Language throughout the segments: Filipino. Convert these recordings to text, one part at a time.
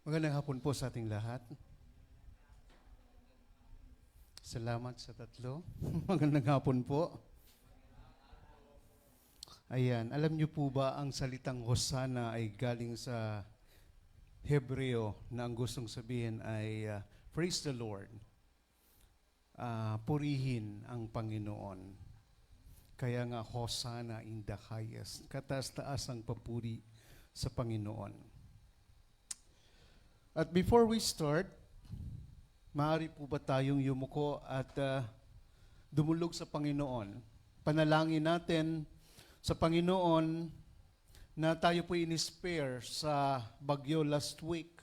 Magandang hapon po sa ating lahat. Salamat sa tatlo. Magandang hapon po. Ayan, alam niyo po ba ang salitang Hosana ay galing sa Hebreo na ang gustong sabihin ay Praise the Lord. Purihin ang Panginoon. Kaya nga Hosana in the highest. Kataas-taas ang papuri sa Panginoon. At before we start, maaari po ba tayong yumuko at dumulog sa Panginoon? Panalangin natin sa Panginoon na tayo po in-spare sa bagyo last week.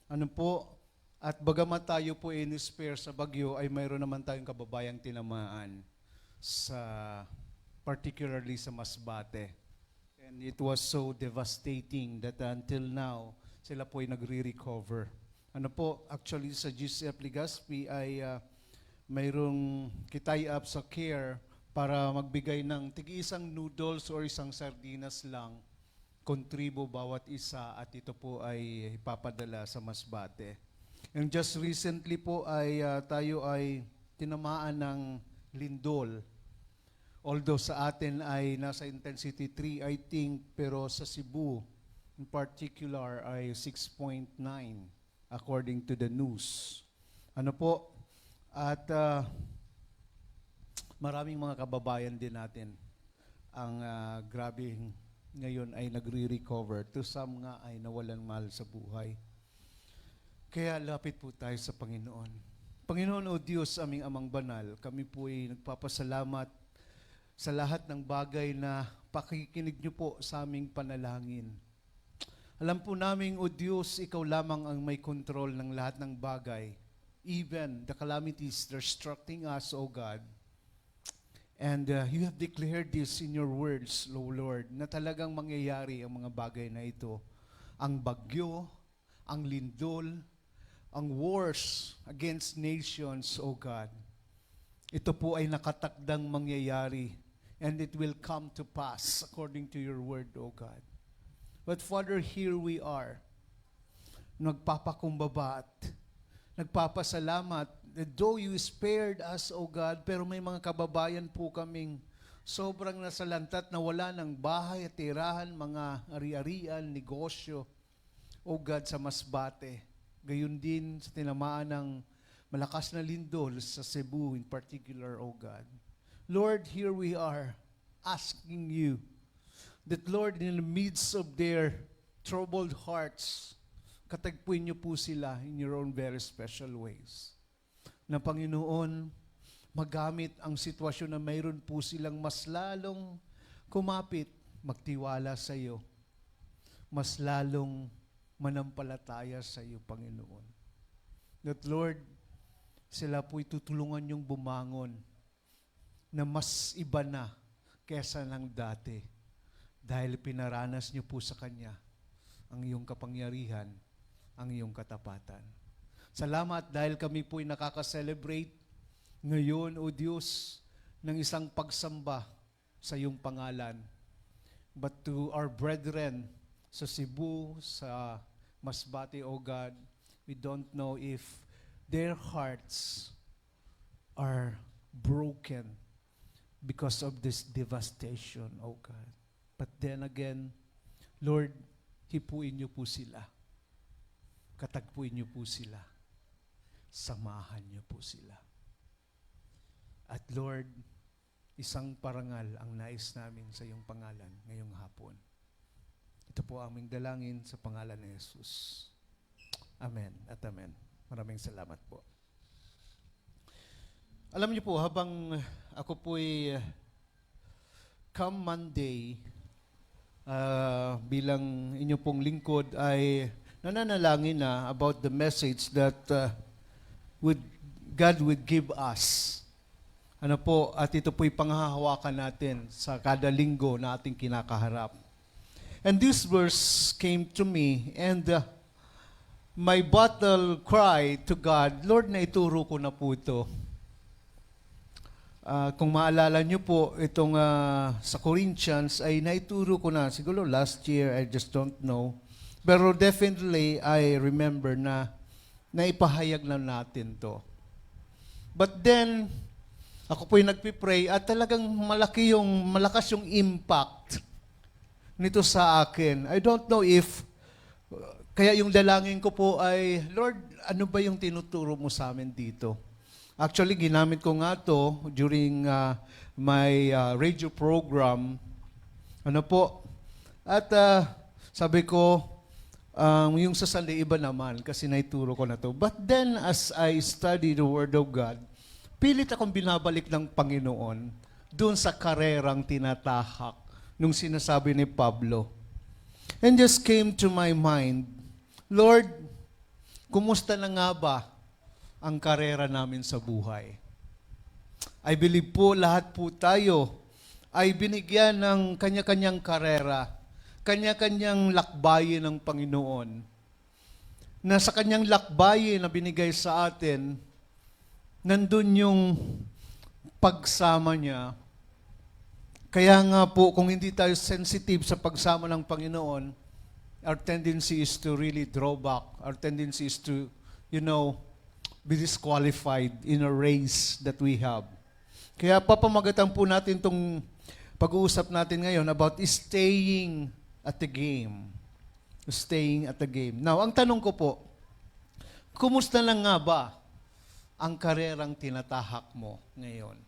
Ano po? At bagamat tayo po in-spare sa bagyo, ay mayroon naman tayong kababayang tinamaan sa particularly sa Masbate. And it was so devastating that until now, sila po ay nagre-recover. Ano po, actually sa GCF Legazpi ay mayroong kitay up sa CARE para magbigay ng tig-isang noodles or isang sardinas lang, kontribo bawat isa, at ito po ay ipapadala sa Masbate. And just recently po ay tayo ay tinamaan ng lindol. Although sa atin ay nasa intensity 3 I think, pero sa Cebu in particular ay 6.9 according to the news. Ano po? At maraming mga kababayan din natin ang grabe ngayon ay nagre-recover. To some nga ay nawalan mahal sa buhay. Kaya lapit po tayo sa Panginoon. Panginoon o Diyos, aming amang banal, kami po ay nagpapasalamat sa lahat ng bagay na pakikinig niyo po sa aming panalangin. Alam po namin, O Diyos, Ikaw lamang ang may control ng lahat ng bagay. Even the calamities that are striking us, O God. And you have declared this in your words, O Lord, na talagang mangyayari ang mga bagay na ito. Ang bagyo, ang lindol, ang wars against nations, O God. Ito po ay nakatakdang mangyayari, and it will come to pass according to your word, O God. But Father, here we are, nagpapakumbaba at nagpapasalamat that though you spared us, O God, pero may mga kababayan po kaming sobrang nasalantat na wala ng bahay at tirahan, mga ari-arian, negosyo, O God, sa Masbate. Gayon din sa tinamaan ng malakas na lindol sa Cebu in particular, O God. Lord, here we are asking you that, Lord, in the midst of their troubled hearts, katagpuin niyo po sila in your own very special ways. Na Panginoon, magamit ang sitwasyon na mayroon po silang mas lalong kumapit, magtiwala sa iyo, mas lalong manampalataya sa iyo, Panginoon. That, Lord, sila po'y tutulungan niyong bumangon na mas iba na kesa ng dati. Dahil pinaranas niyo po sa Kanya ang iyong kapangyarihan, ang iyong katapatan. Salamat dahil kami po'y nakaka-celebrate ngayon, O Diyos, ng isang pagsamba sa iyong pangalan. But to our brethren sa Cebu, sa Masbate, O God, we don't know if their hearts are broken because of this devastation, O God. But then again, Lord, hipuin niyo po sila. Katagpuin niyo po sila. Samahan niyo po sila. At Lord, isang parangal ang nais namin sa iyong pangalan ngayong hapon. Ito po aming dalangin sa pangalan ni Jesus. Amen at amen. Maraming salamat po. Alam niyo po, habang ako po'y come Monday, bilang inyo pong lingkod ay nananalangin na about the message that God would give us. Ano po, at ito po'y panghahawakan natin sa kada linggo na ating kinakaharap. And this verse came to me, and my battle cry to God, Lord, naituro ko na po ito. Kung maalala nyo po, itong sa Corinthians ay naituro ko na, siguro last year, I just don't know. Pero definitely, I remember na naipahayag na natin to. But then, ako po'y nagpipray at talagang malakas yung impact nito sa akin. I don't know if, kaya yung dalangin ko po ay, Lord, ano ba yung tinuturo mo sa amin dito? Actually, ginamit ko nga to during my radio program. Ano po? At sabi ko, yung sa Sunday, iba naman kasi naituro ko na to. But then, as I study the Word of God, pilit akong binabalik ng Panginoon doon sa karerang tinatahak nung sinasabi ni Pablo. And just came to my mind, Lord, kumusta na nga ba ang karera namin sa buhay? I believe po lahat po tayo ay binigyan ng kanya-kanyang karera, kanya-kanyang lakbayin ng Panginoon. Na sa kanyang lakbayin na binigay sa atin, nandun yung pagsama niya. Kaya nga po, kung hindi tayo sensitive sa pagsama ng Panginoon, our tendency is to really draw back. Our tendency is to, be disqualified in a race that we have. Kaya papamagatan po natin itong pag-uusap natin ngayon about staying at the game. Staying at the game. Now, ang tanong ko po, kumusta na nga ba ang karerang tinatahak mo ngayon?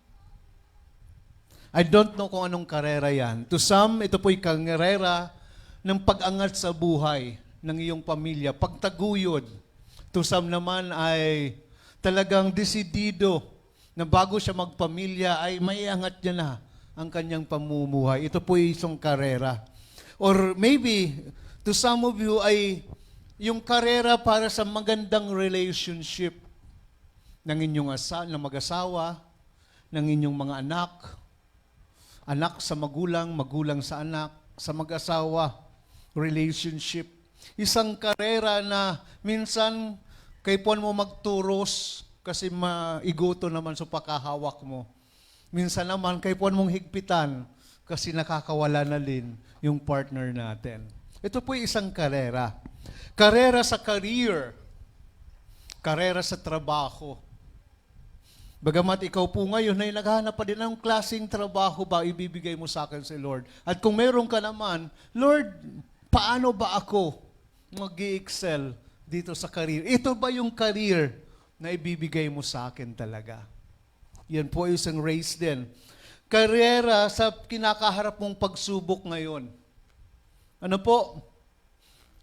I don't know kung anong karera yan. To some, ito po'y karera ng pag-angat sa buhay ng iyong pamilya, pagtaguyod. To some naman ay talagang desidido na bago siya magpamilya ay maiangat niya na ang kanyang pamumuhay. Ito po'y isang karera. Or maybe, to some of you ay yung karera para sa magandang relationship ng inyong mag-asawa, ng inyong mga anak, anak sa magulang, magulang sa anak, sa mag-asawa, relationship. Isang karera na minsan kaipuan mo magturos kasi maigoto naman sa pakahawak mo. Minsan naman kaipuan mong higpitan kasi nakakawala na din yung partner natin. Ito po isang karera. Karera sa career. Karera sa trabaho. Bagamat ikaw po ngayon ay naghahanap pa din ng klaseng trabaho ba ibibigay mo sa akin si Lord. At kung meron ka naman, Lord, paano ba ako mag-i-excel dito sa career? Ito ba yung career na ibibigay mo sa akin talaga? Yan po isang race din. Karera sa kinakaharap mong pagsubok ngayon. Ano po?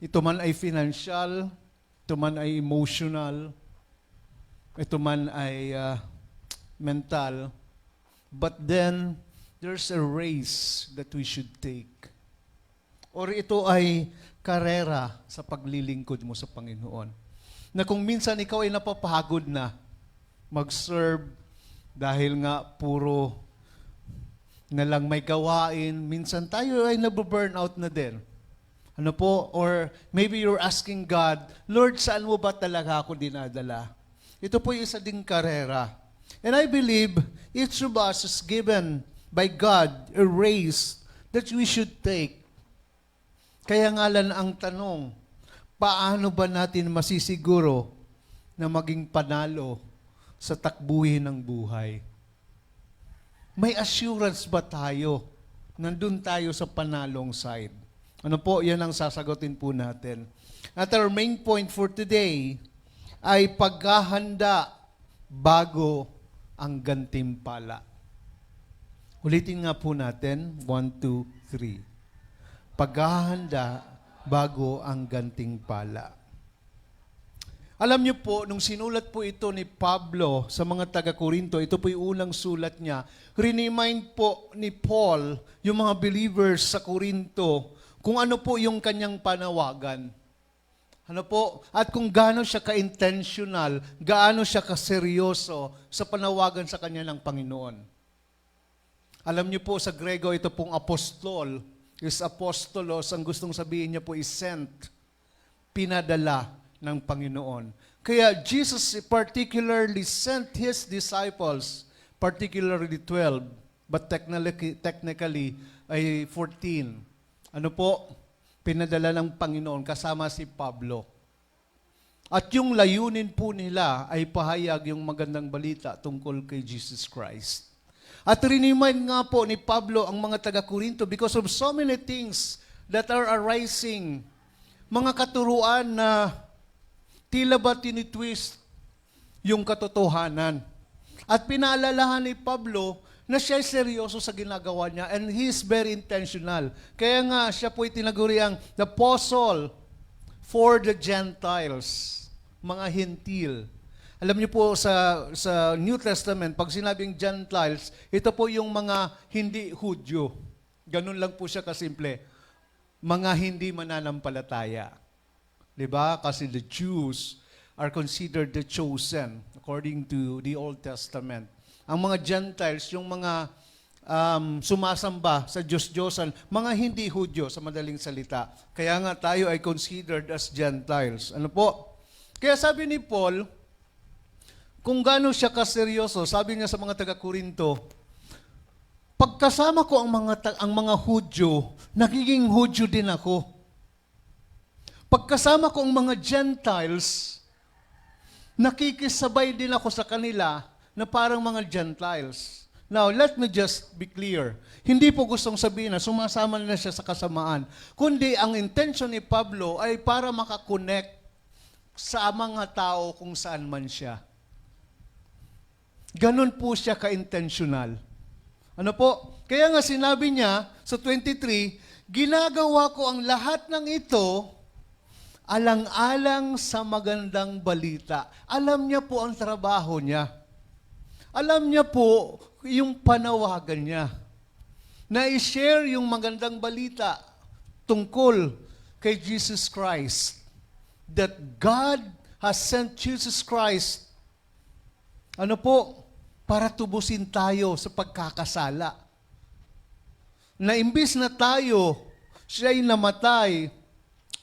Ito man ay financial, ito man ay emotional, ito man ay mental. But then, there's a race that we should take. Or ito ay karera sa paglilingkod mo sa Panginoon. Na kung minsan ikaw ay napapagod na mag-serve dahil nga puro na lang may gawain, minsan tayo ay nababurnout na din. Ano po? Or maybe you're asking God, Lord, saan mo ba talaga ako dinadala? Ito po yung isa ding karera. And I believe each of us is given by God a race that we should take. Kaya nga lang ang tanong, paano ba natin masisiguro na maging panalo sa takbuhin ng buhay? May assurance ba tayo? Nandun tayo sa panalong side. Ano po? Yan ang sasagutin po natin. At our main point for today ay paghahanda bago ang gantimpala. Ulitin nga po natin. 1, 2, 3. Paghahanda bago ang gantimpala. Alam niyo po, nung sinulat po ito ni Pablo sa mga taga-Korinto, ito po yung unang sulat niya, remind po ni Paul yung mga believers sa Korinto kung ano po yung kanyang panawagan. Ano po? At kung gaano siya ka-intentional, gaano siya ka-seryoso sa panawagan sa kanya ng Panginoon. Alam niyo po sa Grego, ito pong apostol, is apostolos, ang gustong sabihin niya po is sent, pinadala ng Panginoon. Kaya Jesus particularly sent His disciples, particularly 12, but technically ay 14. Ano po? pinadala ng Panginoon kasama si Pablo. At yung layunin po nila ay pahayag yung magandang balita tungkol kay Jesus Christ. At remind nga po ni Pablo ang mga taga-Korinto because of so many things that are arising, mga katuruan na tila ba tinitwist yung katotohanan. At pinaalalahan ni Pablo na siya ay seryoso sa ginagawa niya and he is very intentional. Kaya nga siya po itinaguri ang the apostle for the Gentiles, mga Hentil. Alam niyo po sa New Testament, pag sinabing Gentiles, ito po yung mga hindi Hudyo. Ganun lang po siya kasimple. Mga hindi mananampalataya. Diba? Kasi the Jews are considered the chosen according to the Old Testament. Ang mga Gentiles, yung mga sumasamba sa Diyos-Diyosan, mga hindi Hudyo sa madaling salita. Kaya nga tayo ay considered as Gentiles. Ano po? Kaya sabi ni Paul, kung gaano siya kaseryoso, sabi niya sa mga taga-Korinto, pagkasama ko ang mga Hudyo, nagiging Hudyo din ako. Pagkasama ko ang mga Gentiles, nakikisabay din ako sa kanila na parang mga Gentiles. Now, let me just be clear. Hindi po gustong sabihin na sumasama na siya sa kasamaan, kundi ang intention ni Pablo ay para makakonect sa mga tao kung saan man siya. Ganon po siya ka-intentional. Ano po? Kaya nga sinabi niya sa 23, ginagawa ko ang lahat ng ito alang-alang sa magandang balita. Alam niya po ang trabaho niya. Alam niya po yung panawagan niya. Na i-share yung magandang balita tungkol kay Jesus Christ. That God has sent Jesus Christ, ano po, para tubusin tayo sa pagkakasala. Na imbis na tayo, siya'y namatay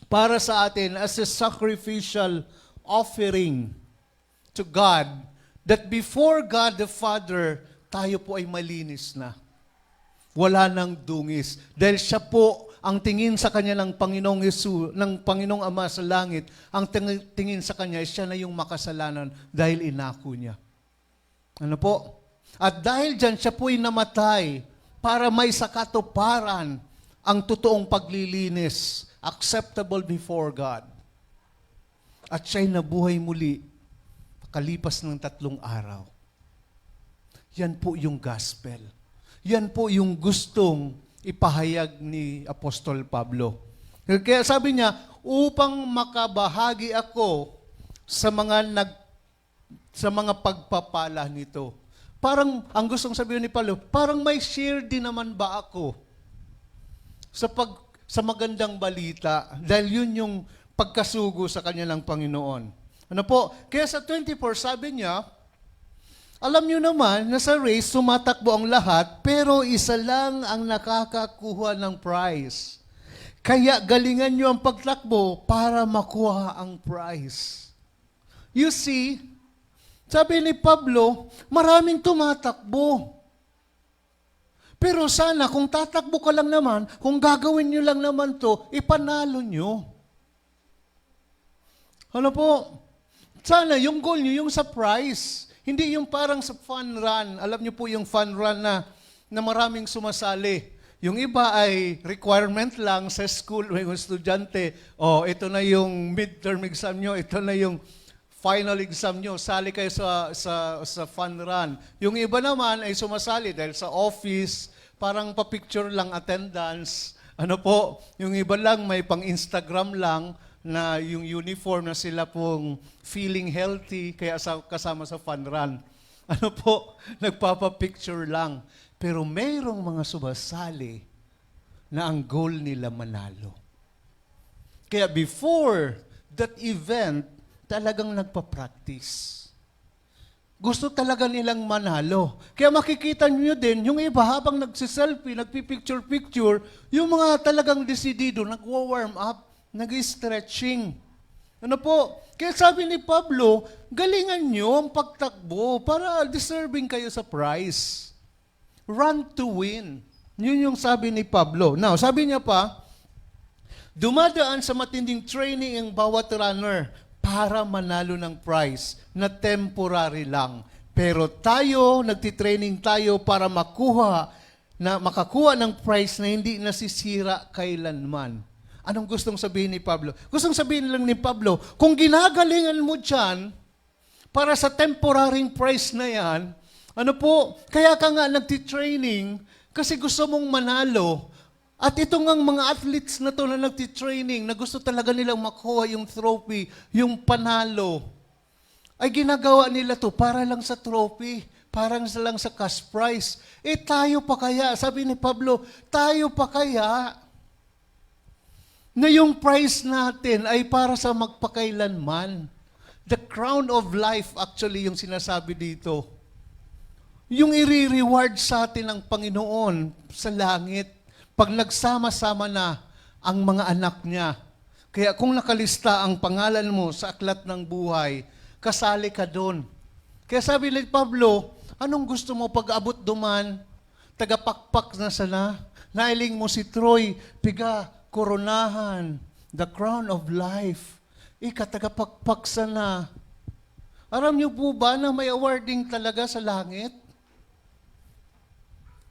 para sa atin as a sacrificial offering to God, that before God the Father, tayo po ay malinis na. Wala nang dungis. Dahil siya po, ang tingin sa kanya ng Panginoong Hesus, ng Panginoong Ama sa langit, ang tingin sa kanya, siya na yung makasalanan dahil inako niya. Ano po? At dahil dyan, siya po'y namatay para may sakatuparan ang totoong paglilinis, acceptable before God. At siya'y nabuhay muli, kalipas ng 3 araw. Yan po yung gospel. Yan po yung gustong ipahayag ni Apostol Pablo. Kaya sabi niya, upang makabahagi ako sa mga pagpapala nito. Parang, ang gustong sabihin ni Pablo, parang may share din naman ba ako sa magandang balita dahil yun yung pagkasugo sa kanya ng Panginoon. Ano po? Kaya sa 24, sabi niya, alam niyo naman na sa race, sumatakbo ang lahat, pero isa lang ang nakakakuha ng prize. Kaya galingan niyo ang pagtakbo para makuha ang prize. You see, sabi ni Pablo, maraming tumatakbo. Pero sana, kung tatakbo ka lang naman, kung gagawin niyo lang naman to, ipanalo niyo. Ano po? Sana, yung goal niyo, yung sa prize. Hindi yung parang sa fun run. Alam niyo po yung fun run na maraming sumasali. Yung iba ay requirement lang sa school, may estudyante. Oh, ito na yung midterm exam nyo, ito na yung final exam nyo, sali kayo sa fun run. Yung iba naman ay sumasali dahil sa office, parang pa-picture lang attendance. Ano po, yung iba lang may pang-Instagram lang, na yung uniform na sila pong feeling healthy, kaya kasama sa fun run. Ano po, nagpapapicture lang. Pero mayroong mga sumasali na ang goal nila manalo. Kaya before that event, talagang nagpa-practice. Gusto talaga nilang manalo. Kaya makikita niyo din, yung iba habang nagsiselfie, nagpipicture-picture, yung mga talagang desidido, nagwa-warm up, nag-stretching. Ano po? Kaya sabi ni Pablo, galingan nyo ang pagtakbo para deserving kayo sa prize. Run to win. Yun yung sabi ni Pablo. Now, sabi niya pa, Dumadaan sa matinding training ang bawat runner para manalo ng prize na temporary lang. Pero tayo, nagtitraining tayo para makakuha ng prize na hindi nasisira kailanman. Anong gustong sabihin ni Pablo? Gustong sabihin lang ni Pablo, kung ginagalingan mo dyan, para sa temporary prize na yan, kaya ka nga nagtitraining kasi gusto mong manalo. At itong ang mga athletes na to na nagtitraining, na gusto talaga nilang makuha yung trophy, yung panalo, ay ginagawa nila to para lang sa trophy, parang lang sa cash prize. Tayo pa kaya, sabi ni Pablo, tayo pa kaya na yung prize natin ay para sa magpakailanman. The crown of life actually yung sinasabi dito. Yung i-reward sa atin ng Panginoon sa langit pag nagsama-sama na ang mga anak niya. Kaya kung nakalista ang pangalan mo sa aklat ng buhay, kasali ka doon. Kaya sabi ni Pablo, anong gusto mo pag-abot duman? Tagapakpak na sana. Nailing mo si Troy, piga, koronahan, the crown of life. Tagapakpak sana. Alam niyo po ba na may awarding talaga sa langit?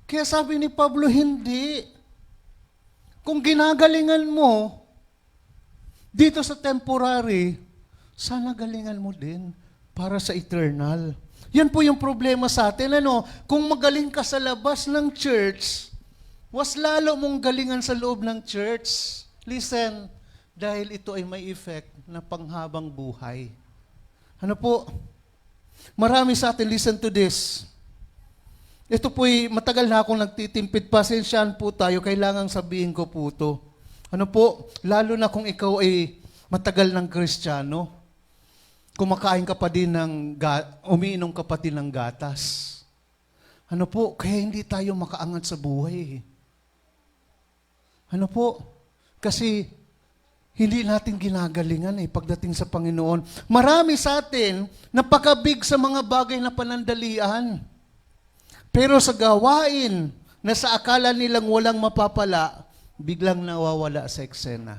Kaya sabi ni Pablo, hindi. Kung ginagalingan mo dito sa temporary, sana galingan mo din para sa eternal. Yan po yung problema sa atin. Kung magaling ka sa labas ng church, mas lalo mong galingan sa loob ng church. Listen, dahil ito ay may effect na panghabang buhay. Marami sa atin, listen to this. Ito po'y matagal na akong nagtitimpid. Pasensyahan po tayo, kailangang sabihin ko po ito. Lalo na kung ikaw ay matagal ng Kristiyano, kumakain ka pa din umiinom ka pa din ng gatas. Kaya hindi tayo makaangat sa buhay. Kasi hindi natin ginagalingan pagdating sa Panginoon. Marami sa atin napakabig sa mga bagay na panandalian. Pero sa gawain na sa akala nilang walang mapapala, biglang nawawala sa eksena.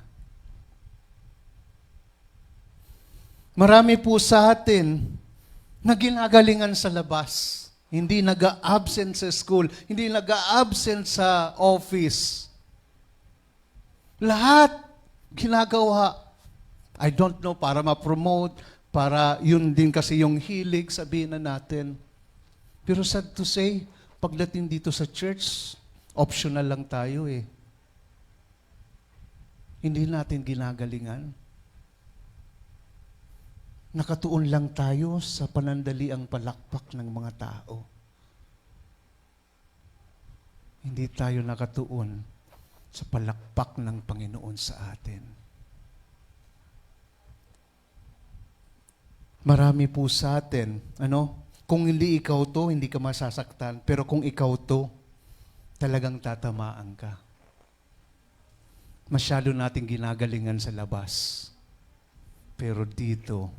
Marami po sa atin na ginagalingan sa labas. Hindi nag-a-absent sa school, hindi nag-a-absent sa office. Lahat ginagawa. I don't know, para ma-promote, para yun din kasi yung hilig, sabihin na natin. Pero sad to say, pagdating dito sa church, optional lang tayo Hindi natin ginagalingan. Nakatuon lang tayo sa panandaliang palakpak ng mga tao. Hindi tayo nakatuon sa palakpak ng Panginoon sa atin. Marami po sa atin, kung hindi ikaw to, hindi ka masasaktan. Pero kung ikaw to, talagang tatamaan ka. Masyado nating ginagalingan sa labas. Pero dito,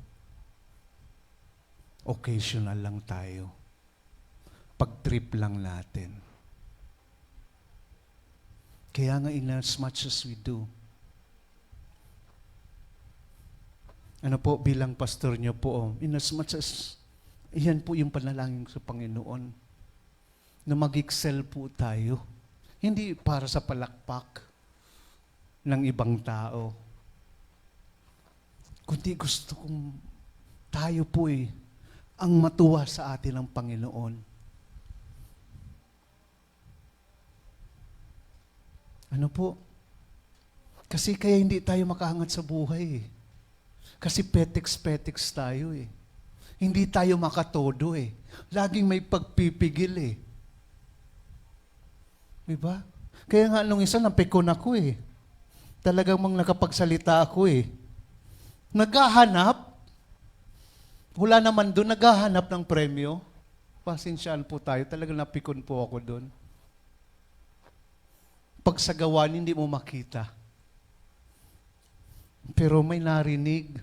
occasional lang tayo. Pag-trip lang natin. Kaya nga in as much as we do, bilang pastor niyo po, in as much as yan po yung panalangin sa Panginoon na mag-excel po tayo. Hindi para sa palakpak ng ibang tao. Kundi gusto kong tayo po ang matuwa sa atin ng Panginoon. Kasi kaya hindi tayo makaangat sa buhay Kasi petiks-petiks tayo Hindi tayo makatodo Laging may pagpipigil Diba? Kaya nga nung isa napikon ako Talagang nakapagsalita ako Naghahanap. Wala naman doon, naghahanap ng premyo. Pasensyaan po tayo, talagang napikon po ako doon. Pag sa gawan, hindi mo makita. Pero may narinig,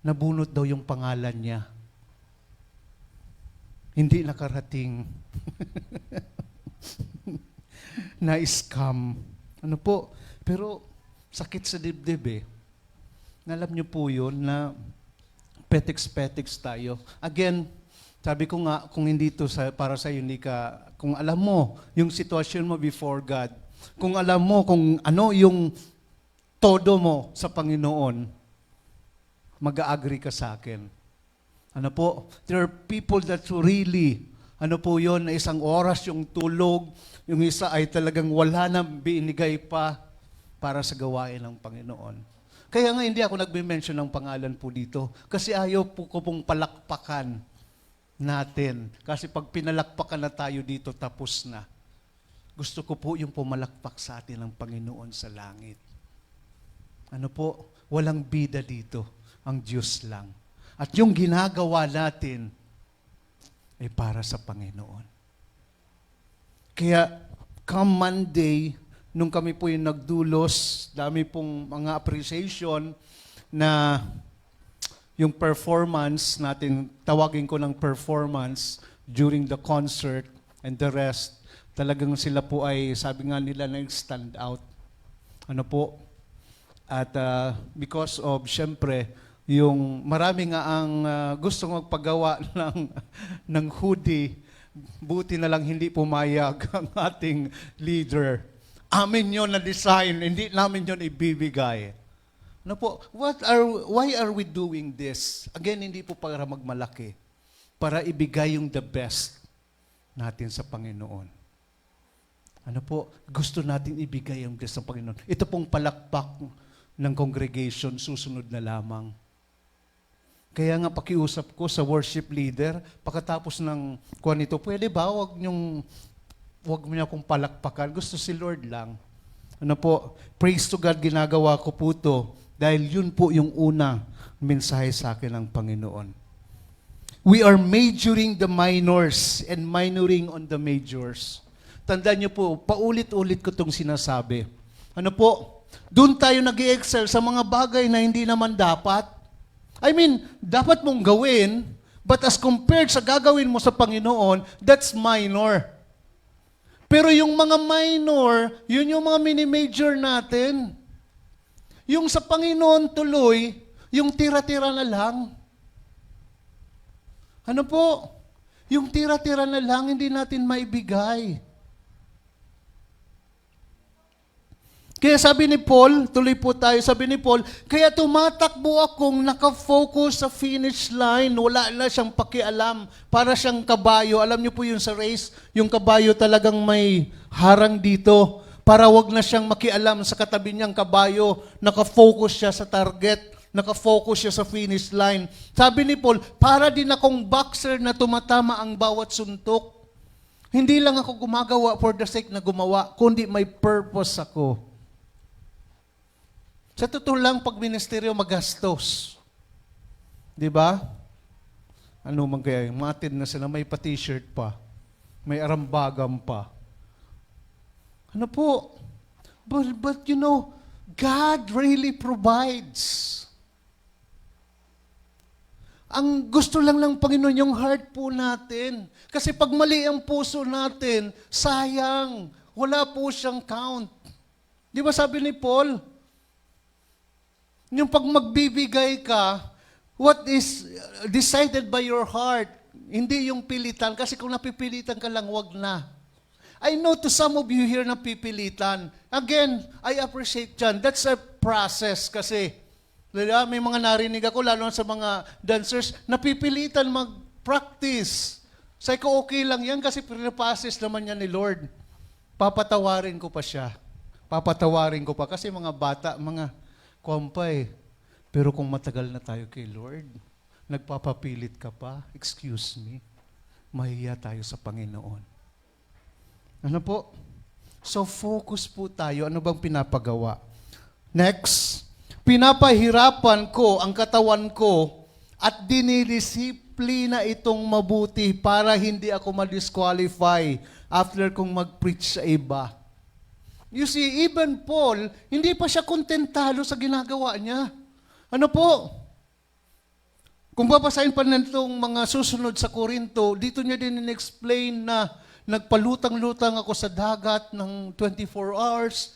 nabunot daw yung pangalan niya. Hindi nakarating. Na-scam. Pero sakit sa dibdib eh. Alam niyo po yun na petiks-petiks tayo. Again, sabi ko nga, kung hindi to para sa hindi ka, kung alam mo yung sitwasyon mo before God, kung alam mo kung ano yung todo mo sa Panginoon, mag-agree ka sa akin. Ano po? There are people that really, ano po yun, na isang oras yung tulog, yung isa ay talagang wala na binigay pa para sa gawain ng Panginoon. Kaya nga hindi ako nagme-mention ng pangalan po dito kasi ayaw po ko pong palakpakan natin. Kasi pag pinalakpakan na tayo dito, tapos na. Gusto ko po yung pumalakpak sa atin ng Panginoon sa langit. Ano po? Walang bida dito. Ang Diyos lang. At yung ginagawa natin ay para sa Panginoon. Kaya, come Monday, nung kami po yung nagdulos, dami pong mga appreciation na yung performance natin, tawagin ko ng performance during the concert and the rest, talagang sila po ay, sabi nga nila, nag-stand out. Ano po? At because of, syempre, yung marami nga ang gustong magpagawa ng hoodie, buti na lang hindi pumayag ang ating leader. Amin yun na design, hindi namin yun ibibigay. Ano po, why are we doing this? Again, hindi po para magmalaki, para ibigay yung the best natin sa Panginoon. Ano po, gusto natin ibigay yung best ng Panginoon. Ito pong palakpak ng congregation, susunod na lamang. Kaya nga pakiusap ko sa worship leader, pagkatapos ng kuwan nito, pwede ba, wag mo niya akong palakpakan. Gusto si Lord lang. Ano po, praise to God, ginagawa ko po to dahil yun po yung unang mensahe sa akin ng Panginoon. We are majoring the minors and minoring on the majors. Tandaan niyo po, paulit-ulit ko itong sinasabi. Ano po, doon tayo nag-i-excel sa mga bagay na hindi naman dapat. I mean, dapat mong gawin, but as compared sa gagawin mo sa Panginoon, that's minor. Pero yung mga minor, yun yung mga mini-major natin. Yung sa Panginoon tuloy, yung tira-tira na lang. Ano po? Yung tira-tira na lang, hindi natin maibigay. Kaya sabi ni Paul, tuloy po tayo, sabi ni Paul, kaya tumatakbo akong nakafocus sa finish line, wala na siyang pakialam, para siyang kabayo. Alam niyo po yun sa race, yung kabayo talagang may harang dito, para wag na siyang makialam sa katabi niyang kabayo, nakafocus siya sa target, nakafocus siya sa finish line. Sabi ni Paul, para din akong boxer na tumatama ang bawat suntok. Hindi lang ako gumagawa for the sake na gumawa, kundi may purpose ako. Sa totoo lang, pag ministeryo, magastos. Di ba? Ano man kaya, matid na sila, may pa-t-shirt pa, may arambagam pa. Ano po? But you know, God really provides. Ang gusto lang ng Panginoon yung heart po natin. Kasi pag mali ang puso natin, sayang, wala po siyang count. Di ba sabi ni Paul? Yung pag magbibigay ka, what is decided by your heart, hindi yung pilitan. Kasi kung napipilitan ka lang, wag na. I know to some of you here napipilitan. Again, I appreciate yan. That's a process kasi. May mga narinig ako, lalo sa mga dancers, napipilitan mag-practice. Say ko, okay lang yan kasi pinapasis naman yan ni Lord. Papatawarin ko pa siya. Papatawarin ko pa. Kasi mga bata, mga kumpay. Pero kung matagal na tayo kay Lord, nagpapapilit ka pa, excuse me, mahiya tayo sa Panginoon. Ano po? So focus po tayo. Ano bang pinapagawa? Next, pinapahirapan ko ang katawan ko at dinidisiplina itong mabuti para hindi ako ma-disqualify after kong mag-preach sa iba. You see, even Paul, hindi pa siya kontentado sa ginagawa niya. Ano po? Kung babasahin pa nitong mga susunod sa Korinto, dito niya din in-explain na nagpalutang-lutang ako sa dagat ng 24 hours.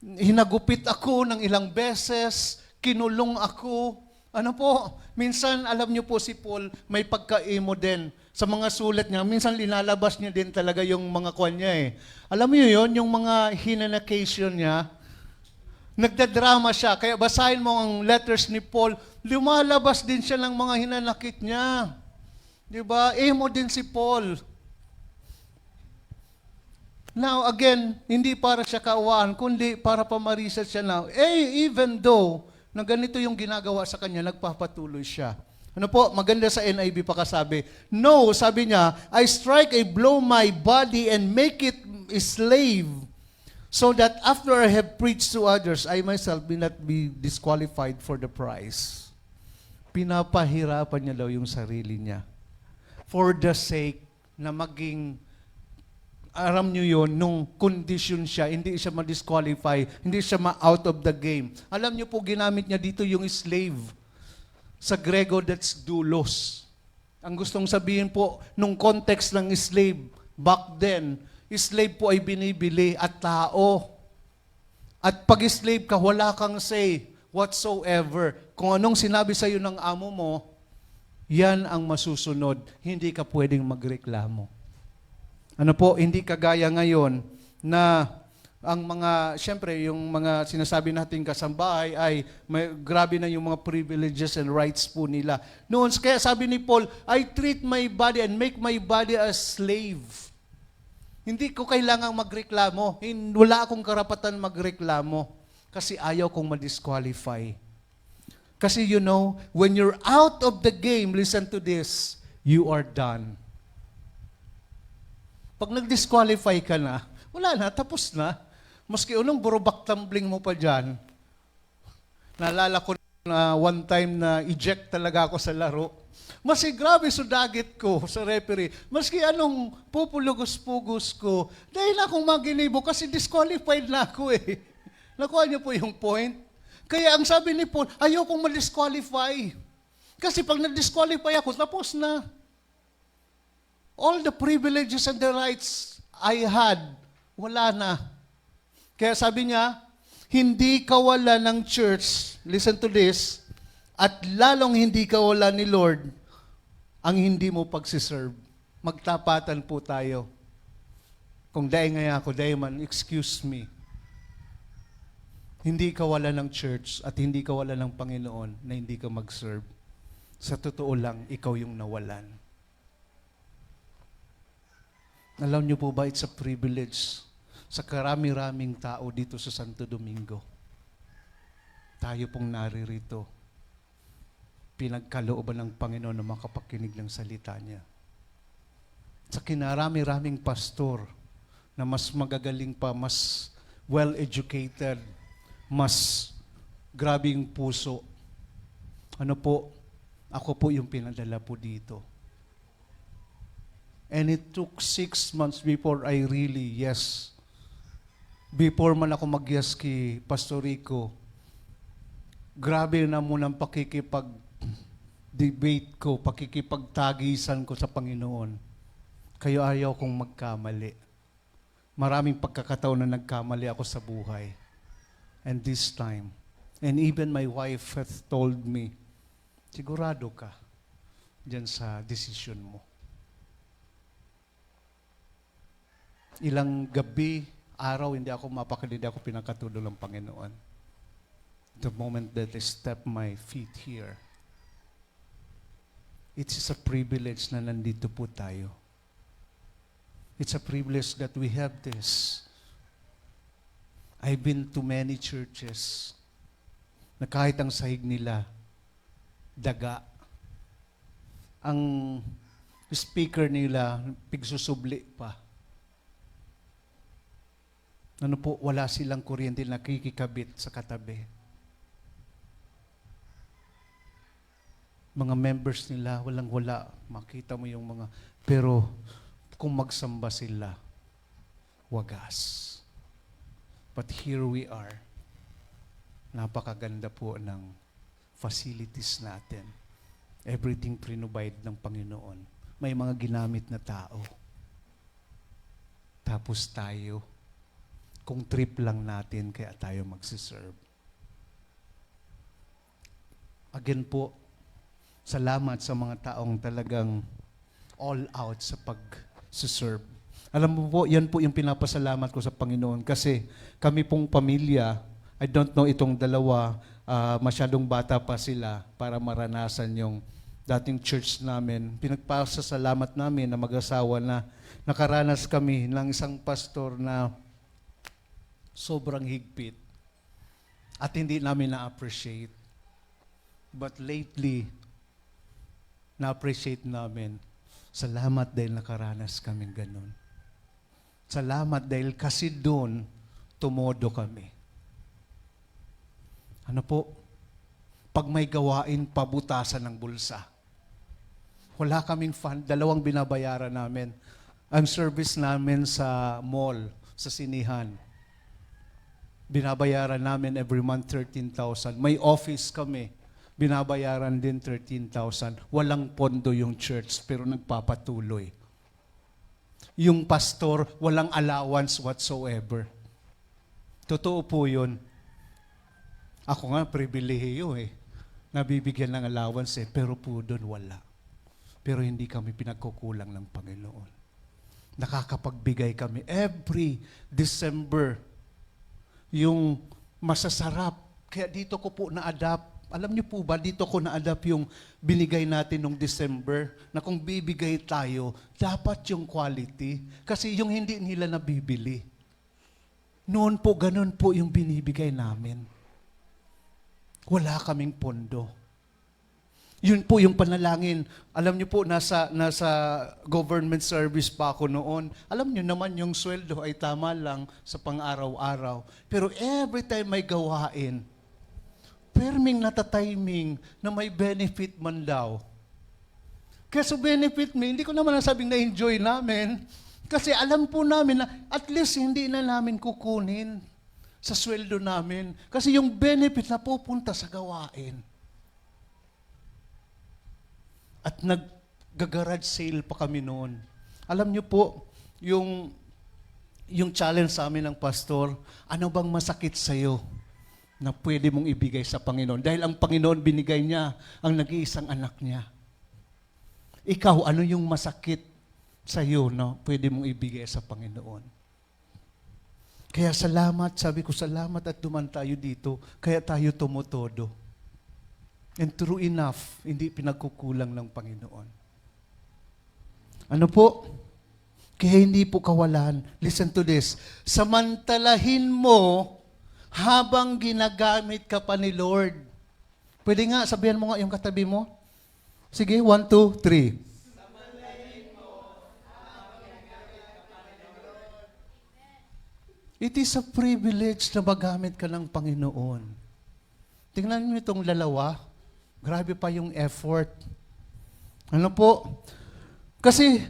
hinagupit ako ng ilang beses, kinulong ako. Ano po, minsan alam niyo po si Paul, may pagka-emo din. Sa mga sulat niya, minsan linalabas niya din talaga yung mga kwan niya eh. Alam niyo yon, yung mga hinanakation niya, nagdadrama siya. Kaya basahin mo ang letters ni Paul, lumalabas din siya ng mga hinanakit niya. Di ba? Emo din si Paul. Now, again, hindi para siya kaawaan, kundi para pamarisat siya now. Even though na ganito yung ginagawa sa kanya, nagpapatuloy siya. Ano po, maganda sa NIV pa kasabi, no, sabi niya, I strike a blow my body and make it a slave, so that after I have preached to others, I myself will not be disqualified for the prize. Pinapahirapan niya daw yung sarili niya. For the sake na maging, aram nyo yun, nung condition siya, hindi siya ma-disqualify, hindi siya ma-out of the game. Alam nyo po, ginamit niya dito yung slave. Sa Grego, that's doulos. Ang gustong sabihin po, nung context ng slave, back then, slave po ay binibili at tao. At pag slave ka, wala kang say whatsoever. Kung anong sinabi sa'yo ng amo mo, yan ang masusunod. Hindi ka pwedeng magreklamo. Ano po, hindi kagaya ngayon na ang mga, syempre, yung mga sinasabi nating kasambahay ay grabe na yung mga privileges and rights po nila. Noon, kaya sabi ni Paul, I treat my body and make my body a slave. Hindi ko kailangang magreklamo. Wala akong karapatan magreklamo kasi ayaw kong ma-disqualify. Kasi you know, when you're out of the game, listen to this, you are done. Pag nag-disqualify ka na, wala na, tapos na. Maski unong burubak tumbling mo pa dyan. Naalala ko na one time na eject talaga ako sa laro. Maski grabe sudagit ko sa referee. Maski anong pupulugos-pugos ko, dahil akong maginibo kasi disqualified na ako eh. Nakuha niyo po yung point? Kaya ang sabi ni Paul, ayokong ma-disqualify. Kasi pag na-disqualify ako, tapos na. All the privileges and the rights I had, wala na. Kaya sabi niya, hindi kawala ng church, listen to this, at lalong hindi kawala ni Lord, ang hindi mo pagsiserve. Magtapatan po tayo. Kung dahil nga ako, dahil man, excuse me. Hindi kawala ng church at hindi kawala ng Panginoon na hindi ka mag-serve. Sa totoo lang, ikaw yung nawalan. Alam niyo po ba, it's a privilege sa karami-raming tao dito sa Santo Domingo. Tayo pong naririto. Pinagkalooban ng Panginoon na makapakinig ng salita niya. Sa kinarami-raming pastor na mas magagaling pa, mas well-educated, mas grabe yung puso. Ano po, ako po yung pinadala po dito. And it took 6 months before I really, before man ako mag-yes kay Pastor Rico, grabe na munang pakikipag-debate ko, pakikipagtagisan ko sa Panginoon. Kayo ayaw kong magkamali. Maraming pagkakataon na nagkamali ako sa buhay. And this time, and even my wife hath told me, sigurado ka dyan sa decision mo. Ilang gabi, araw, hindi ako mapakali, hindi ako pinakatulong ng Panginoon. The moment that I step my feet here, it is a privilege na nandito po tayo. It's a privilege that we have this. I've been to many churches na kahit ang sahig nila, daga. Ang speaker nila, pigsusubli pa. Ano po, wala silang kuryente na nakikikabit sa katabi. Mga members nila, walang-wala. Makita mo yung mga, pero kung magsamba sila, wagas. But here we are. Napakaganda po ng facilities natin. Everything provide ng Panginoon. May mga ginamit na tao. Tapos tayo, kung trip lang natin kaya tayo magsiserve. Again po, salamat sa mga taong talagang all out sa pag-serve. Alam mo po, yan po yung pinapasalamat ko sa Panginoon kasi kami pong pamilya, I don't know itong dalawa, masyadong bata pa sila para maranasan yung dating church namin. Pinagpasasalamat namin na mag-asawa na nakaranas kami ng isang pastor na sobrang higpit at hindi namin na-appreciate. But lately, na-appreciate namin. Salamat dahil nakaranas kami ganun. Salamat dahil kasi doon, tumodo kami. Ano po? Pag may gawain, pabutasan ng bulsa. Wala kaming fund, 2 binabayaran namin. Ang service namin sa mall, sa sinihan, binabayaran namin every month 13,000. May office kami, binabayaran din 13,000. Walang pondo yung church, pero nagpapatuloy. Yung pastor, walang allowance whatsoever. Totoo po yun. Ako nga, pribilehiyo Nabibigyan ng allowance pero po doon wala. Pero hindi kami pinagkukulang ng Panginoon. Nakakapagbigay kami every December. Yung masasarap. Kaya dito ko po na-adapt. Alam niyo po ba, dito ko na-adapt yung binigay natin nung December, na kung bibigay tayo, dapat yung quality. Kasi yung hindi nila nabibili. Noon po, ganun po yung binibigay namin. Wala kaming pondo. Yun po yung panalangin. Alam niyo po, nasa government service pa ako noon. Alam niyo naman, yung sweldo ay tama lang sa pang-araw-araw. Pero every time may gawain, perming natatiming na may benefit man daw. Kaya sa benefit me, hindi ko naman nasabing na-enjoy namin. Kasi alam po namin na at least hindi na namin kukunin sa sweldo namin. Kasi yung benefit na pupunta sa gawain. At nag-garage sale pa kami noon. Alam niyo po, yung challenge sa amin ng pastor, ano bang masakit sa'yo na pwede mong ibigay sa Panginoon? Dahil ang Panginoon binigay niya ang nag-iisang anak niya. Ikaw, ano yung masakit sa'yo na pwede mong ibigay sa Panginoon? Kaya salamat, sabi ko salamat at duman tayo dito, kaya tayo tumutodo. And true enough, hindi pinagkukulang ng Panginoon. Ano po? Kaya hindi po kawalan. Listen to this. Samantalahin mo habang ginagamit ka pa ni Lord. Pwede nga, sabihan mo nga yung katabi mo. Sige, 1, 2, 3. It is a privilege na magamit ka ng Panginoon. Tingnan niyo itong lalawa. Grabe pa yung effort. Ano po? Kasi,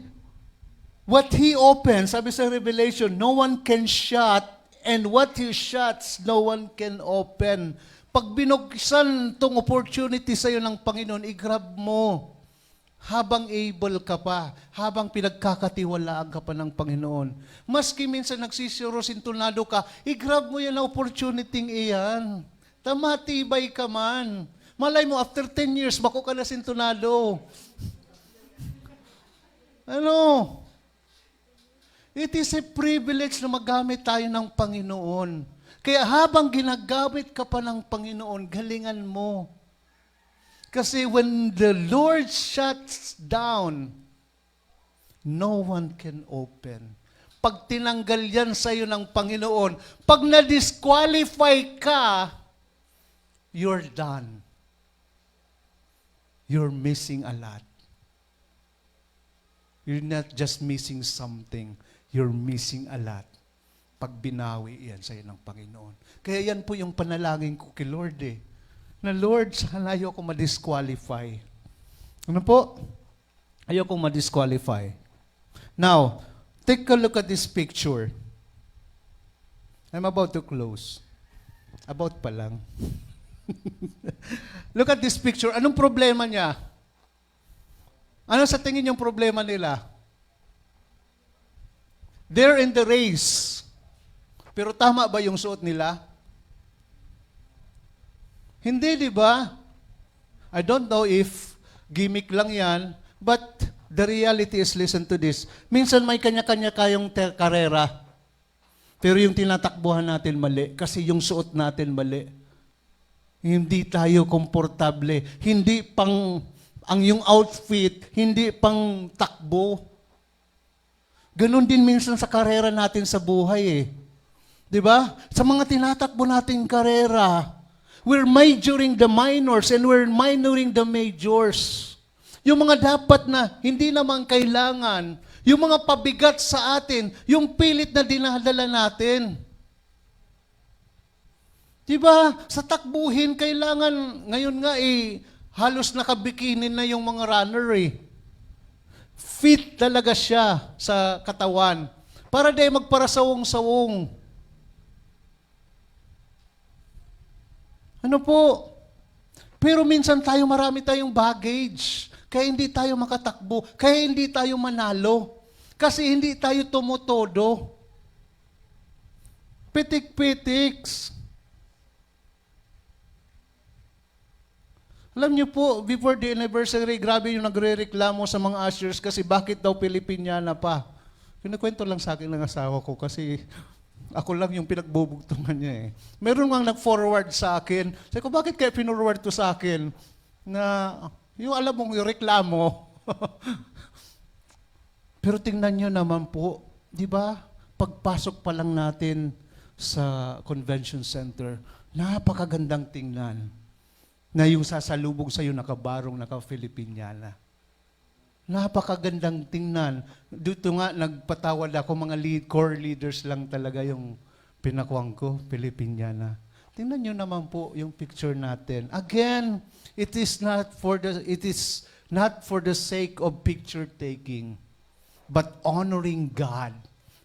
what He opens, sabi sa Revelation, no one can shut, and what He shuts, no one can open. Pag binuksan tong opportunity sa'yo ng Panginoon, i-grab mo. Habang able ka pa, habang pinagkakatiwalaan ka pa ng Panginoon. Maski minsan nagsisiro, sintunado ka, i-grab mo yan na opportunity iyan. Tamatibay ka man. Malay mo, after 10 years, bako ka na sintunado. Ano? It is a privilege na magamit tayo ng Panginoon. Kaya habang ginagamit ka pa ng Panginoon, galingan mo. Kasi when the Lord shuts down, no one can open. Pag tinanggal yan sa'yo ng Panginoon, pag na-disqualify ka, you're done. You're missing a lot. You're not just missing something. You're missing a lot. Pag binawi yan sa'yo ng Panginoon. Kaya yan po yung panalangin ko kay Lord Na Lord, sana ayoko ma-disqualify. Ano po? Ayoko ma-disqualify. Now, take a look at this picture. I'm about to close. About pa lang. Look at this picture. Anong problema niya? Ano sa tingin yung problema nila? They're in the race. Pero tama ba yung suot nila? Hindi, di ba? I don't know if gimmick lang yan, but the reality is, listen to this. Minsan may kanya-kanya kayong karera, pero yung tinatakbuhan natin mali, kasi yung suot natin mali. Hindi tayo komportable. Hindi ang yung outfit, hindi pang takbo. Ganon din minsan sa karera natin sa buhay eh. Di ba? Sa mga tinatakbo nating karera, we're majoring the minors and we're minoring the majors. Yung mga dapat na hindi naman kailangan, yung mga pabigat sa atin, yung pilit na dinadala natin. Diba? Sa takbuhin, kailangan, ngayon nga halos nakabikinin na yung mga runner eh. Fit talaga siya sa katawan. Para di magparasawong-sawong. Ano po? Pero minsan marami tayong baggage. Kaya hindi tayo makatakbo. Kaya hindi tayo manalo. Kasi hindi tayo tumutodo. Pitik-pitiks. Alam niyo po, before the anniversary, grabe yung nagre-reklamo sa mga ushers kasi bakit daw Pilipiniana pa. Kinakwento lang sa akin ng asawa ko kasi ako lang yung pinagbubugtungan niya eh. Meron nga nag-forward sa akin. Sabi ko, bakit kaya pinurward to sa akin? Na, yung alam mong yung reklamo. Pero tingnan nyo naman po, di ba? Pagpasok pa lang natin sa convention center, napakagandang tingnan. Na yung sasalubong sa'yo nakabarong, naka-Filipiniana. Napakagandang tingnan. Dito nga, nagpatawad ako, mga core leaders lang talaga yung pinakuwang ko, Filipiniana. Tingnan nyo naman po yung picture natin. Again, it is not for the sake of picture taking, but honoring God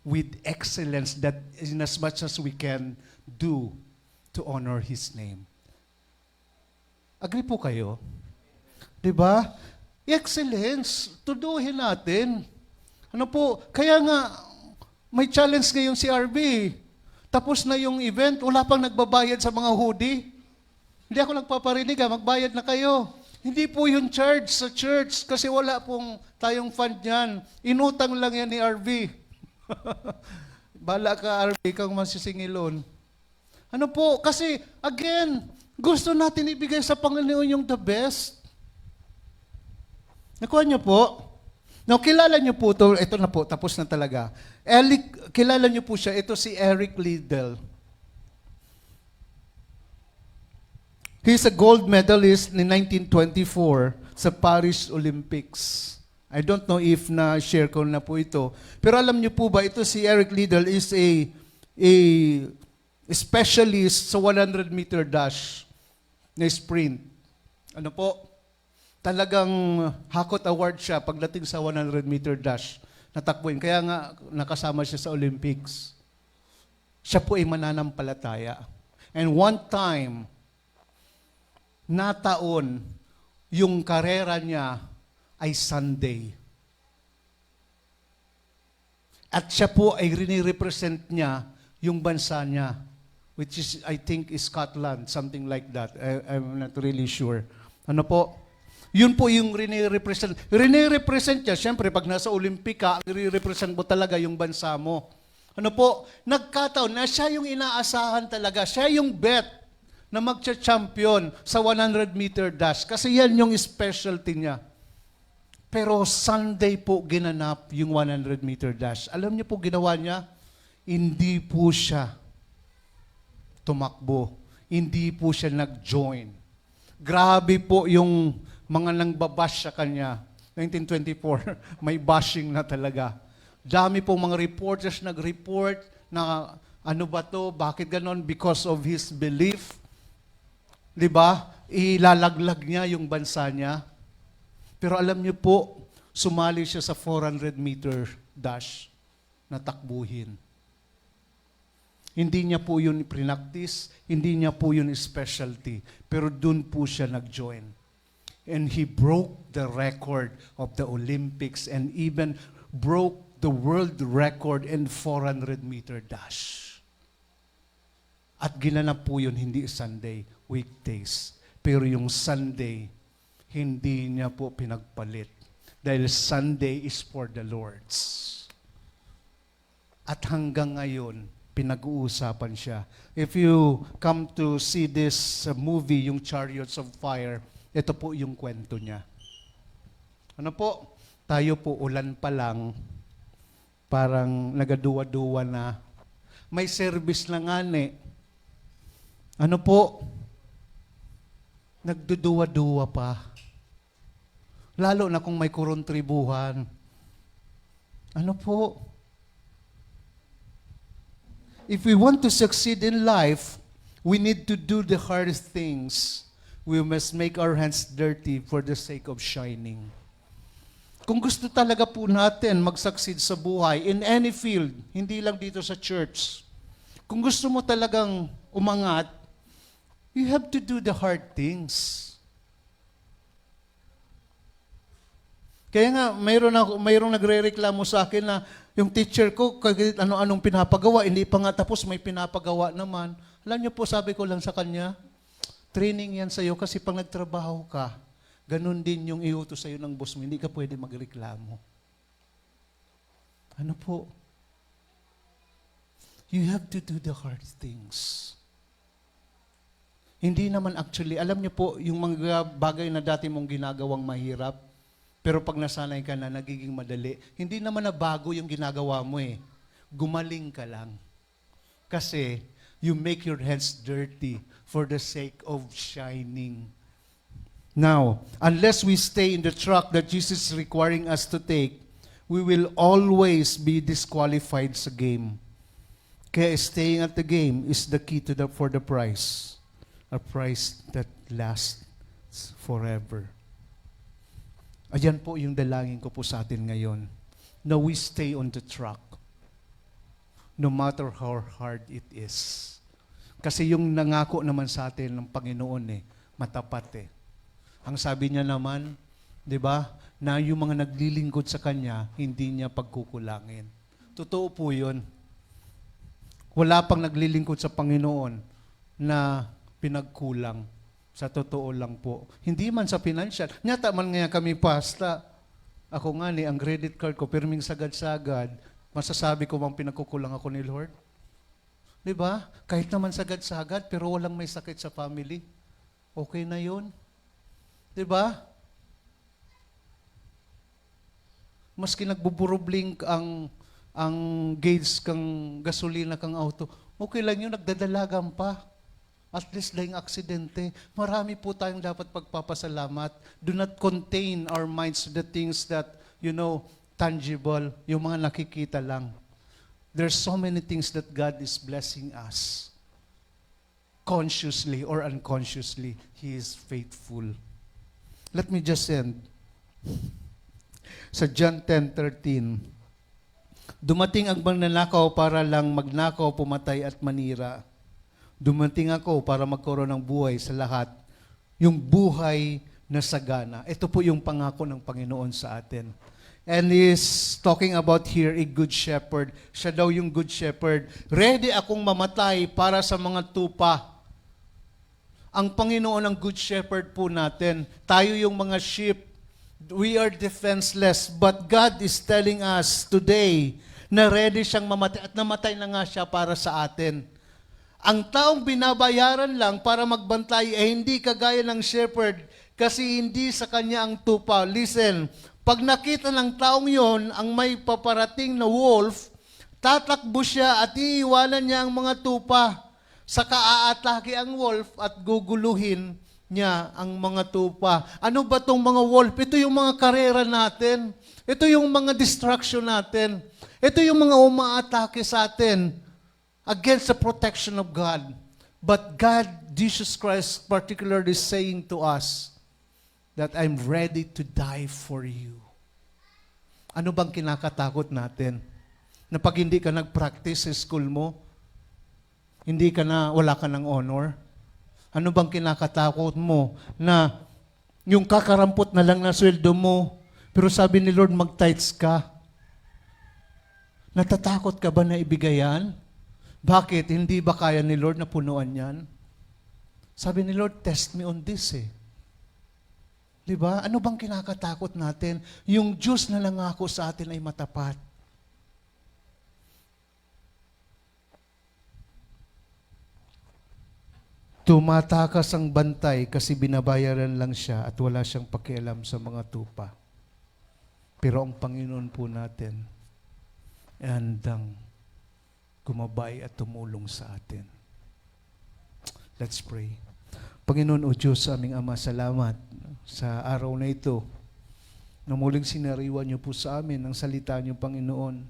with excellence that in as much as we can do to honor His name. Agree po kayo? Diba? Excellence, tuduhin natin. Ano po, kaya nga, may challenge ngayon si RB. Tapos na yung event, wala pang nagbabayad sa mga hoodie. Hindi ako nagpaparinig, magbayad na kayo. Hindi po yung charge sa church kasi wala pong tayong fund yan. Inutang lang yan ni RB. Bala ka, RB, kang masisingilon. Ano po, kasi, again, gusto natin ibigay sa Panginoon yung the best. Nakuha niyo po? Now, kilala niyo po ito. Ito na po, tapos na talaga. Kilala niyo po siya. Ito si Eric Liddell. He's a gold medalist in 1924 sa Paris Olympics. I don't know if na-share ko na po ito. Pero alam niyo po ba, ito si Eric Liddell is a specialist sa 100-meter dash na sprint. Ano po? Talagang Hakot Award siya pagdating sa 100-meter dash. Natakbuhin. Kaya nga nakasama siya sa Olympics. Siya po ay mananampalataya. And one time, nataon, yung karera niya ay Sunday. At siya po ay rini-represent niya yung bansa niya, which is, I think, is Scotland, something like that. I'm not really sure. Ano po? Yun po yung rini-represent. Rini-represent niya, siyempre, pag nasa Olympic ka, rini-represent mo talaga yung bansa mo. Ano po? Nagkataon na siya yung inaasahan talaga. Siya yung bet na magcha-champion sa 100-meter dash. Kasi yan yung specialty niya. Pero Sunday po ginanap yung 100-meter dash. Alam niyo po ginawa niya? Hindi po siya tumakbo. Hindi po siya nag-join. Grabe po yung mga nangbabash sa kanya. 1924, may bashing na talaga. Dami po mga reporters nag-report na ano ba to, bakit ganon? Because of his belief. Diba? Ilalaglag niya yung bansa niya. Pero alam niyo po, sumali siya sa 400-meter dash na takbuhin. Hindi niya po yun prinactice, hindi niya po yun specialty, pero dun po siya nag-join. And he broke the record of the Olympics and even broke the world record in 400-meter dash. At ginanap po yun, hindi Sunday, weekdays. Pero yung Sunday, hindi niya po pinagpalit. Dahil Sunday is for the Lord's. At hanggang ngayon, pinag-uusapan siya. If you come to see this movie, yung Chariots of Fire, ito po yung kwento niya. Ano po? Tayo po, ulan pa lang, parang nagaduwa-duwa na. May service na nga Ano po? Nagduduwa-duwa pa. Lalo na kung may kuruntribuhan. Ano po? If we want to succeed in life, we need to do the hardest things. We must make our hands dirty for the sake of shining. Kung gusto talaga po natin mag-succeed sa buhay, in any field, hindi lang dito sa church, kung gusto mo talagang umangat, you have to do the hard things. Kaya nga, mayroong nagre-reklamo sa akin na yung teacher ko, kahit ano-anong pinapagawa, hindi pa nga tapos, may pinapagawa naman. Alam niyo po, sabi ko lang sa kanya, training yan sa'yo kasi pag nagtrabaho ka, ganun din yung iutos sa'yo ng boss mo, hindi ka pwede magreklamo. Ano po? You have to do the hard things. Hindi naman actually, alam niyo po, yung mga bagay na dati mong ginagawang mahirap, pero pag nasanay ka na, nagiging madali. Hindi naman na bago yung ginagawa mo Gumaling ka lang. Kasi, you make your hands dirty for the sake of shining. Now, unless we stay in the track that Jesus is requiring us to take, we will always be disqualified sa game. Kaya staying at the game is the key for the prize. A prize that lasts forever. Ayan po yung dalangin ko po sa atin ngayon. Na we stay on the track. No matter how hard it is. Kasi yung nangako naman sa atin ng Panginoon matapat Ang sabi niya naman, di ba, na yung mga naglilingkod sa Kanya, hindi niya pagkukulangin. Totoo po yun. Wala pang naglilingkod sa Panginoon na pinagkulang. Sa totoo lang po. Hindi man sa financial. Nyata man nga kami pasta. Ako nga ang credit card ko, pirming sagad-sagad, masasabi ko bang pinagkukulang ako ni Lord? Di ba? Kahit naman sagad-sagad, pero walang may sakit sa family. Okay na yun. Di ba? Maski nagbuburubling ang gauge kang gasolina kang auto, okay lang yun, nagdadalagan pa. At least lang aksidente. Marami po tayong dapat pagpapasalamat. Do not contain our minds to the things that, tangible, yung mga nakikita lang. There's so many things that God is blessing us. Consciously or unconsciously, He is faithful. Let me just end. Sa John 10:13, dumating ang magnanakaw para lang magnakaw, pumatay at manira. Dumating ako para magkaroon ng buhay sa lahat. Yung buhay na sagana. Ito po yung pangako ng Panginoon sa atin. And He's talking about here a good shepherd. Siya daw yung good shepherd. Ready akong mamatay para sa mga tupa. Ang Panginoon ang good shepherd po natin. Tayo yung mga sheep. We are defenseless. But God is telling us today na ready siyang mamatay. At namatay na nga siya para sa atin. Ang taong binabayaran lang para magbantay ay hindi kagaya ng shepherd kasi hindi sa kanya ang tupa. Listen, pag nakita ng taong yon ang may paparating na wolf, tatakbo siya at iiwanan niya ang mga tupa. Saka aatake ang wolf at guguluhin niya ang mga tupa. Ano ba itong mga wolf? Ito yung mga karera natin. Ito yung mga distraction natin. Ito yung mga umaatake sa atin against the protection of God. But God, Jesus Christ, particularly saying to us that I'm ready to die for you. Ano bang kinakatakot natin? Na pag hindi ka nag-practice sa school mo, wala ka ng honor? Ano bang kinakatakot mo? Na yung kakarampot na lang na sweldo mo, pero sabi ni Lord, mag-tithes ka. Natatakot ka ba na ibigayan? Bakit? Hindi ba kaya ni Lord na punuan yan? Sabi ni Lord, test me on this eh. Di ba? Ano bang kinakatakot natin? Yung Diyos na nangako sa atin ay matapat. Tumatakas ang bantay kasi binabayaran lang siya at wala siyang pakialam sa mga tupa. Pero ang Panginoon po natin ay handang gumabay at tumulong sa atin. Let's pray. Panginoon o Diyos, aming Ama, salamat sa araw na ito na muling sinariwan niyo po sa amin ang salita niyo, Panginoon.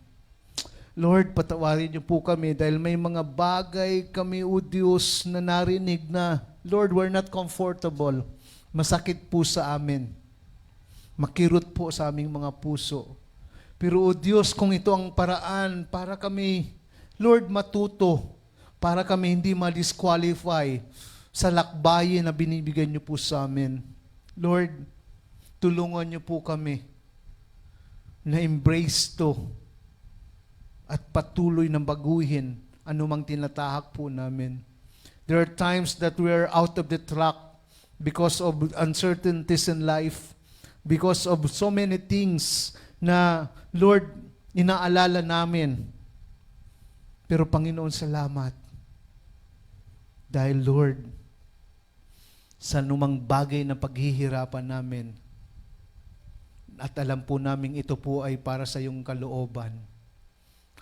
Lord, patawarin niyo po kami dahil may mga bagay kami, O Diyos, na narinig na, Lord, we're not comfortable. Masakit po sa amin. Makirot po sa aming mga puso. Pero, O Diyos, kung ito ang paraan para kami, Lord, matuto, para kami hindi ma-disqualify sa lakbayin na binibigyan niyo po sa amin. Lord, tulungan niyo po kami na embrace to at patuloy na baguhin anumang tinatahak po namin. There are times that we are out of the track because of uncertainties in life, because of so many things na, Lord, inaalala namin. Pero Panginoon, salamat. Dahil, Lord, sa anumang bagay na paghihirapan namin, at alam po namin ito po ay para sa iyong kalooban,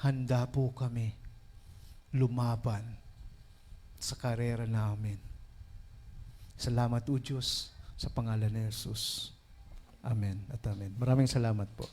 handa po kami lumaban sa karera namin. Salamat, O Diyos, sa pangalan ni Jesus. Amen at amen. Maraming salamat po.